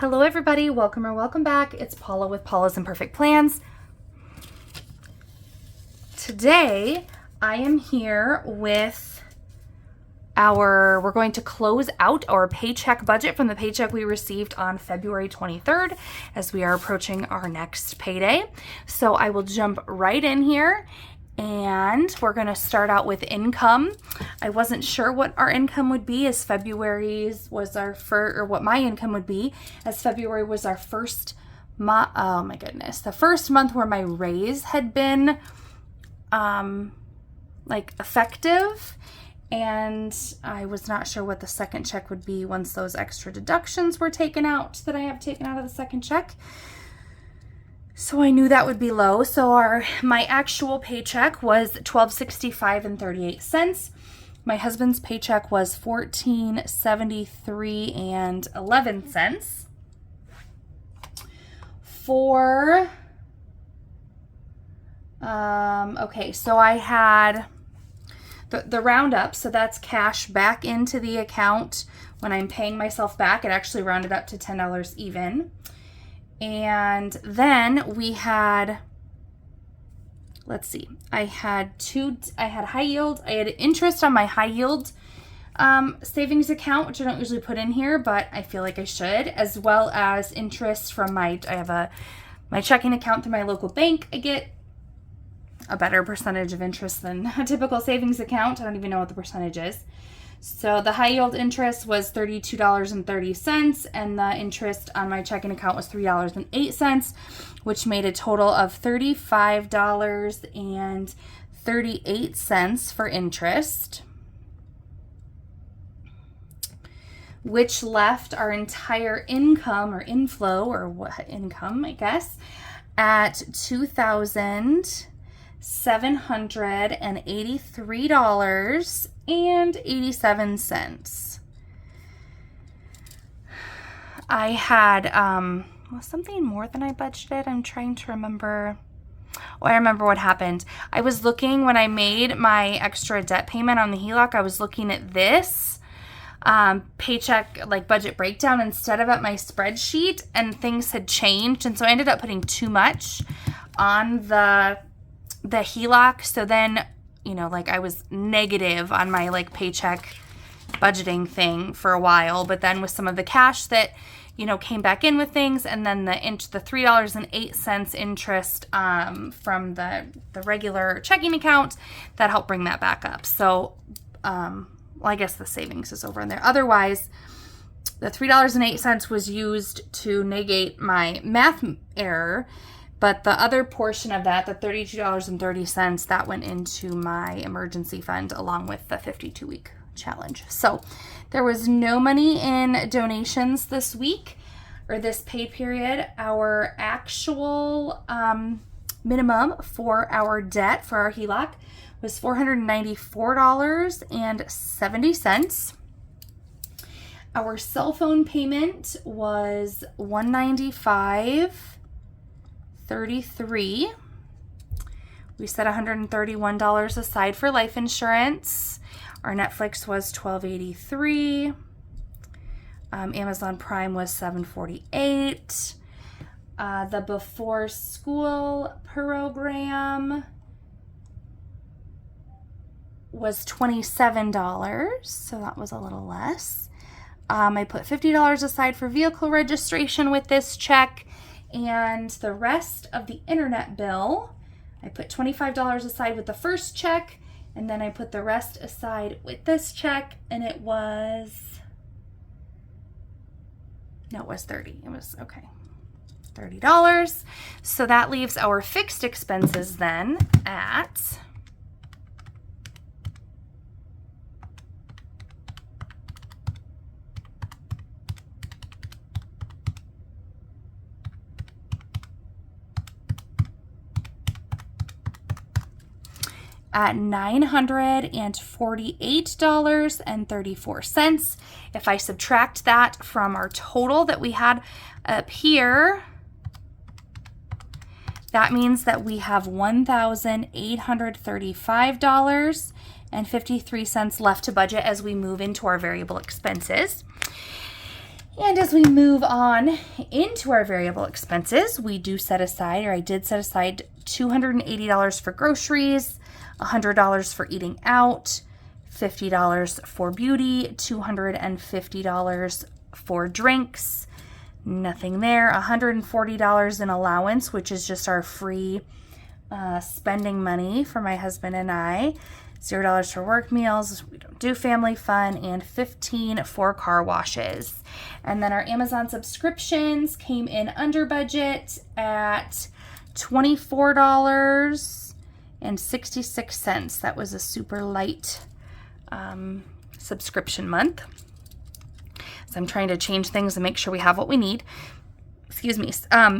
Hello everybody, welcome or welcome back. It's Paula with Paula's Imperfect Plans. Today I am here with we're going to close out our paycheck budget from the paycheck we received on February 23rd as we are approaching our next payday. So I will jump right in here and we're going to start out with income. I wasn't sure what our income would be as February's was our first, or what my income would be as February was our first month. Oh my goodness. The first month where my raise had been effective. And I was not sure what the second check would be once those extra deductions were taken out that I have taken out of the second check. So I knew that would be low. So my actual paycheck was $12.65 My husband's paycheck was $14.73 so I had the roundup, so that's cash back into the account when I'm paying myself back. It actually rounded up to $10 even. And then we had, I had high yield. I had interest on my high yield savings account, which I don't usually put in here, but I feel like I should, as well as interest from my checking account through my local bank. I get a better percentage of interest than a typical savings account. I don't even know what the percentage is. So the high yield interest was $32.30, and the interest on my checking account was $3.08, which made a total of $35.38 for interest, which left our entire income or inflow, or what income, I guess, at $2,783.87. I had something more than I budgeted. I'm trying to remember. Oh, I remember what happened. I was looking when I made my extra debt payment on the HELOC. I was looking at this paycheck budget breakdown instead of at my spreadsheet, and things had changed, and so I ended up putting too much on the HELOC. So then, I was negative on my paycheck budgeting thing for a while, but then with some of the cash that, came back in with things, and then the $3.08 interest from the regular checking account, that helped bring that back up. So, I guess the savings is over in there. Otherwise, the $3.08 was used to negate my math error. But the other portion of that, the $32.30, that went into my emergency fund along with the 52-week challenge. So there was no money in donations this week or this pay period. Our actual minimum for our debt for our HELOC was $494.70. Our cell phone payment was $195.33. We set $131 aside for life insurance. Our Netflix was $12.83. Amazon Prime was $7.48. The before school program was $27, so that was a little less. I put $50 aside for vehicle registration with this check. And the rest of the internet bill, I put $25 aside with the first check, and then I put the rest aside with this check, and it was $30. It was $30. So that leaves our fixed expenses then at $948.34. If I subtract that from our total that we had up here, that means that we have $1,835.53 left to budget as we move into our variable expenses. And as we move on into our variable expenses, we do set aside, or I did set aside $280 for groceries, $100 for eating out, $50 for beauty, $250 for drinks, nothing there, $140 in allowance, which is just our free spending money for my husband and I, $0 for work meals, we don't do family fun, and $15 for car washes. And then our Amazon subscriptions came in under budget at $24.66. That was a super light subscription month. So I'm trying to change things and make sure we have what we need. Excuse me.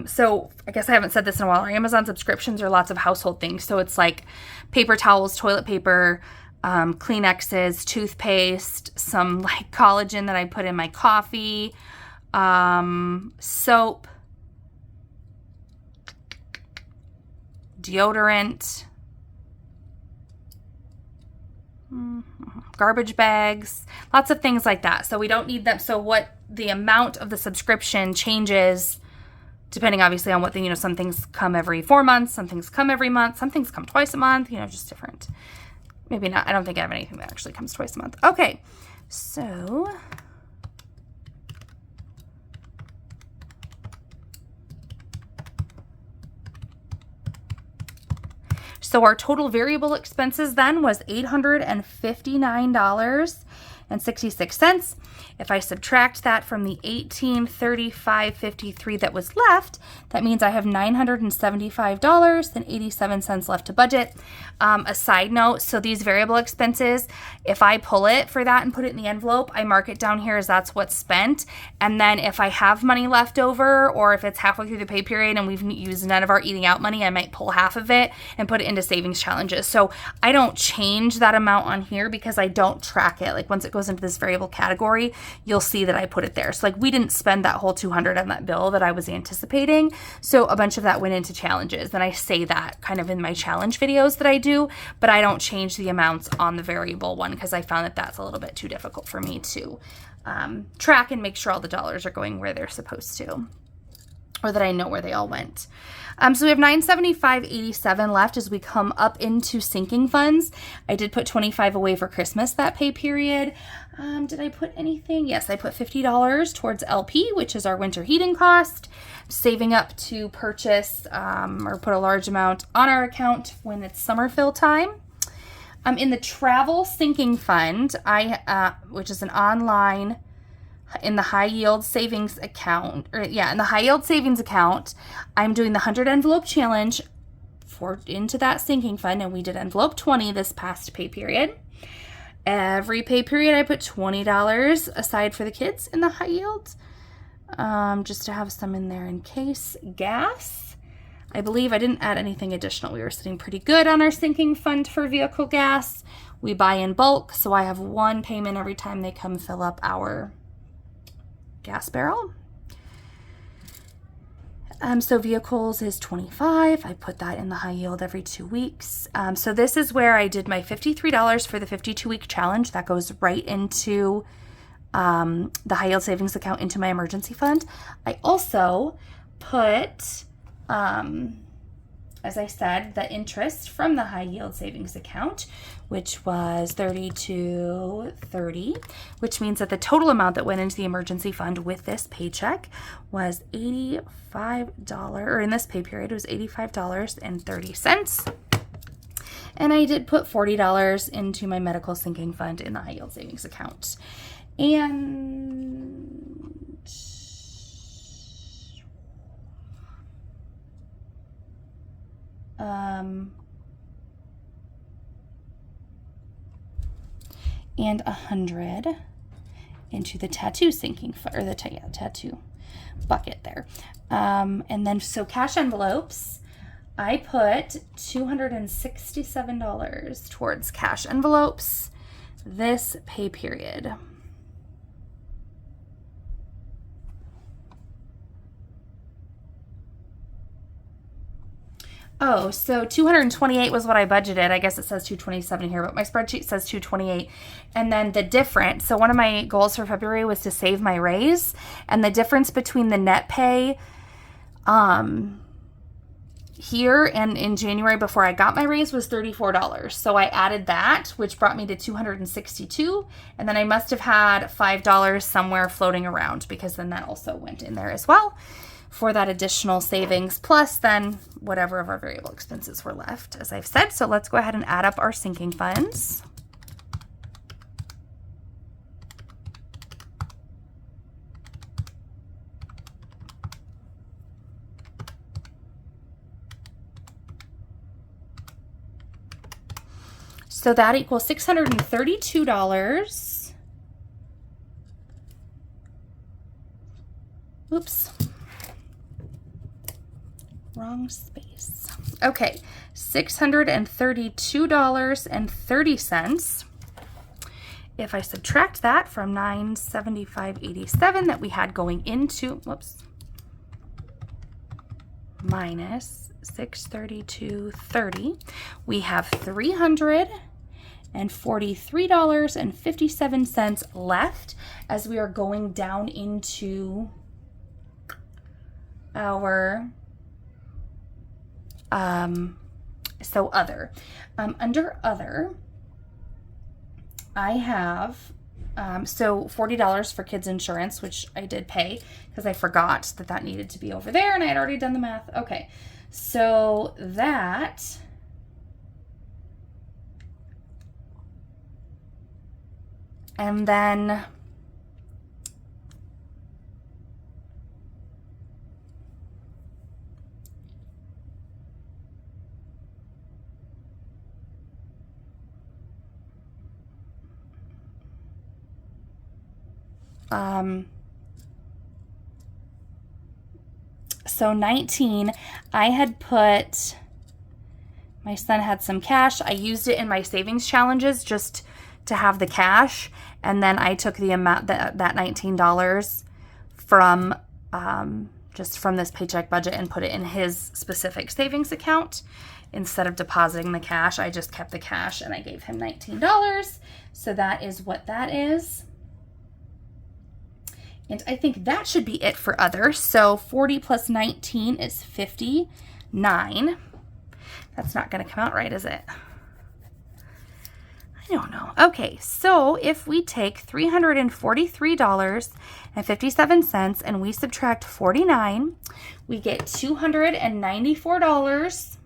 So I guess I haven't said this in a while. Our Amazon subscriptions are lots of household things. So it's like paper towels, toilet paper, Kleenexes, toothpaste, some like collagen that I put in my coffee, soap, deodorant, garbage bags, lots of things like that. So we don't need them. So what the amount of the subscription changes depending obviously on what thing, some things come every 4 months, some things come every month, some things come twice a month, just different. Maybe not. I don't think I have anything that actually comes twice a month. Okay. So our total variable expenses then was $859.66. If I subtract that from the $1,835.53 that was left, that means I have $975.87 left to budget. A side note, so these variable expenses, if I pull it for that and put it in the envelope, I mark it down here as that's what's spent. And then if I have money left over, or if it's halfway through the pay period and we've used none of our eating out money, I might pull half of it and put it into savings challenges. So I don't change that amount on here because I don't track it. Like once it goes into this variable category, you'll see that I put it there. So like we didn't spend that whole $200 on that bill that I was anticipating. So a bunch of that went into challenges. And I say that kind of in my challenge videos that I do, but I don't change the amounts on the variable one because I found that that's a little bit too difficult for me to track and make sure all the dollars are going where they're supposed to, or that I know where they all went. So we have $975.87 left as we come up into sinking funds. I did put $25 away for Christmas that pay period. Did I put anything? Yes, I put $50 towards LP, which is our winter heating cost. Saving up to purchase or put a large amount on our account when it's summer fill time. In the travel sinking fund, which is an online, in the high yield savings account, in the high yield savings account, I'm doing the 100 envelope challenge into that sinking fund, and we did envelope 20 this past pay period. Every pay period, I put $20 aside for the kids in the high yield, just to have some in there in case. Gas, I believe I didn't add anything additional. We were sitting pretty good on our sinking fund for vehicle gas. We buy in bulk, so I have one payment every time they come fill up our gas barrel. So vehicles is $25. I put that in the high yield every 2 weeks. So this is where I did my $53 for the 52-week challenge. That goes right into the high yield savings account, into my emergency fund. I also put, as I said, the interest from the high yield savings account, which was $32.30, which means that the total amount that went into the emergency fund with this paycheck was $85, or in this pay period, it was $85.30. And I did put $40 into my medical sinking fund in the high yield savings account. And 100 into the tattoo sinking or the tattoo bucket there. And then so cash envelopes, I put $267 towards cash envelopes this pay period. Oh, so 228 was what I budgeted. I guess it says 227 here, but my spreadsheet says 228. And then the difference, so one of my goals for February was to save my raise, and the difference between the net pay here and in January before I got my raise was $34. So I added that, which brought me to 262, and then I must have had $5 somewhere floating around, because then that also went in there as well for that additional savings, plus then whatever of our variable expenses were left, as I've said. So let's go ahead and add up our sinking funds. So that equals $632. Oops. Wrong space. Okay, $632.30. If I subtract that from $975.87 that we had going into, whoops, minus $632.30, we have $343.57 left as we are going down into our other. Under other, I have so $40 for kids insurance, which I did pay because I forgot that that needed to be over there, and I had already done the math. Okay, so that and then so 19, I had put, my son had some cash. I used it in my savings challenges just to have the cash. And then I took the amount, that $19 from, just from this paycheck budget and put it in his specific savings account. Instead of depositing the cash, I just kept the cash and I gave him $19. So that is what that is. And I think that should be it for other. So 40 plus 19 is 59. That's not going to come out right, is it? I don't know. Okay, so if we take $343.57 and we subtract 49, we get $294.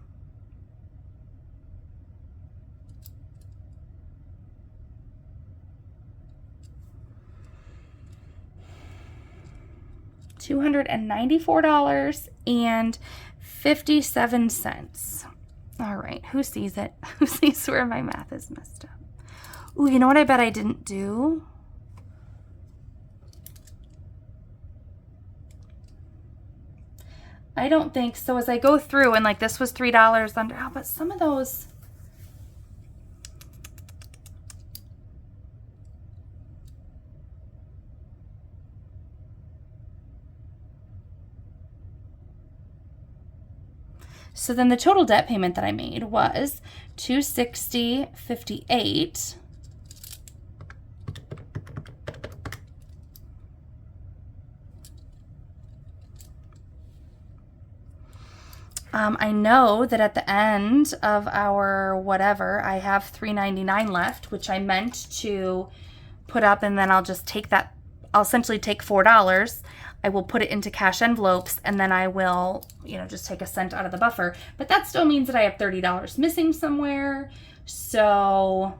$294.57. All right, who sees it? Who sees where my math is messed up? Ooh, you know what I bet I didn't do? I don't think so. As I go through, and like this was $3 under, oh, but some of those, so then the total debt payment that I made was $260.58. I know that at the end of our whatever, I have $399 left, which I meant to put up, and then I'll just take that. I'll essentially take $4. I will put it into cash envelopes, and then I will, just take a cent out of the buffer. But that still means that I have $30 missing somewhere. So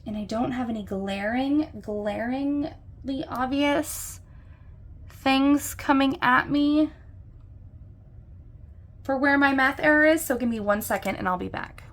and I don't have any glaringly obvious things coming at me for where my math error is. So give me 1 second and I'll be back.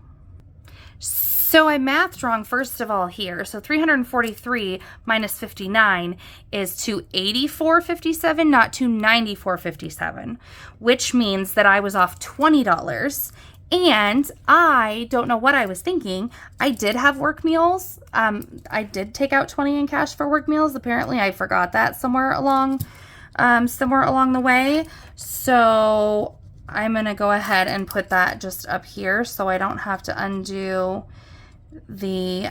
So I mathed wrong first of all here. So 343 minus 59 is 284.57, not 294.57, which means that I was off $20. And I don't know what I was thinking. I did have work meals. I did take out 20 in cash for work meals. Apparently I forgot that somewhere along the way. So I'm gonna go ahead and put that just up here so I don't have to undo the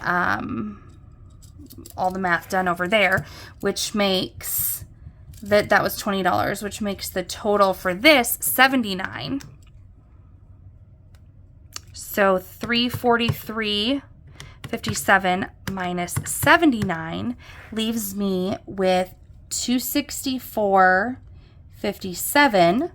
all the math done over there, which makes that was $20, which makes the total for this $79. So 343.57 minus 79 leaves me with 264.57.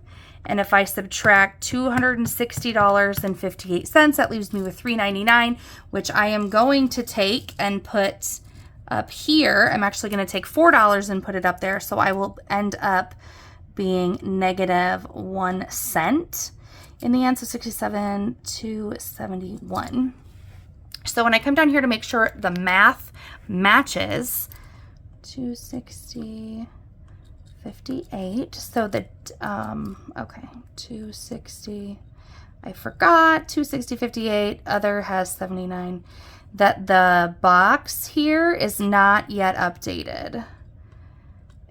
And if I subtract $260.58, that leaves me with $399, which I am going to take and put up here. I'm actually going to take $4 and put it up there. So I will end up being -1 cent in the end. So 67 to 71. So when I come down here to make sure the math matches, 260.58. So that, okay, 260, I forgot, 260.58, other has 79. That the box here is not yet updated.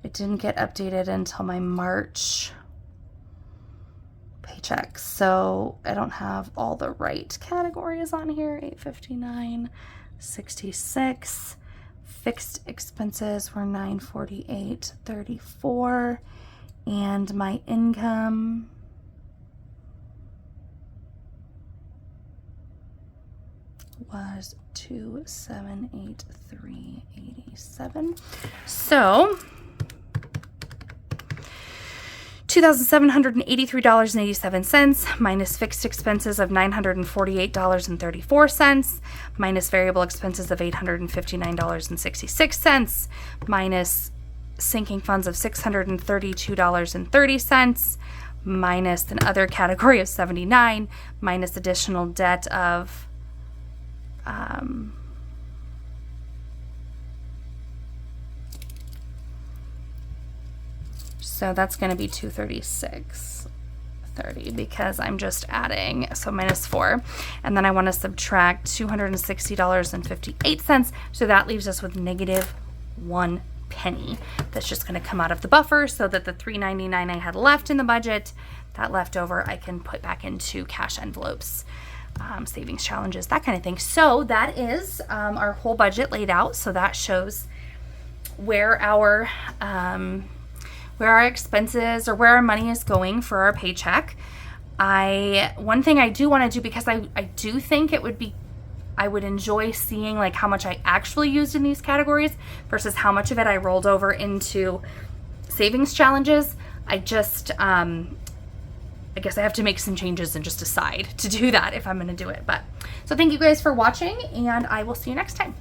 It didn't get updated until my March paycheck. So I don't have all the right categories on here. 859.66. Fixed expenses were $948.34, and my income was $2,783.87. So $2,783.87 minus fixed expenses of $948.34 minus variable expenses of $859.66 minus sinking funds of $632.30 minus an other category of 79 minus additional debt of so that's going to be 236.30 because I'm just adding, so -4. And then I want to subtract $260.58. So that leaves us with -1 penny. That's just going to come out of the buffer so that the $3.99 I had left in the budget, that leftover, I can put back into cash envelopes, savings challenges, that kind of thing. So that is our whole budget laid out. So that shows where our expenses or where our money is going for our paycheck. One thing I do want to do, because I do think I would enjoy seeing like how much I actually used in these categories versus how much of it I rolled over into savings challenges. I guess I have to make some changes and just decide to do that if I'm going to do it. So thank you guys for watching, and I will see you next time.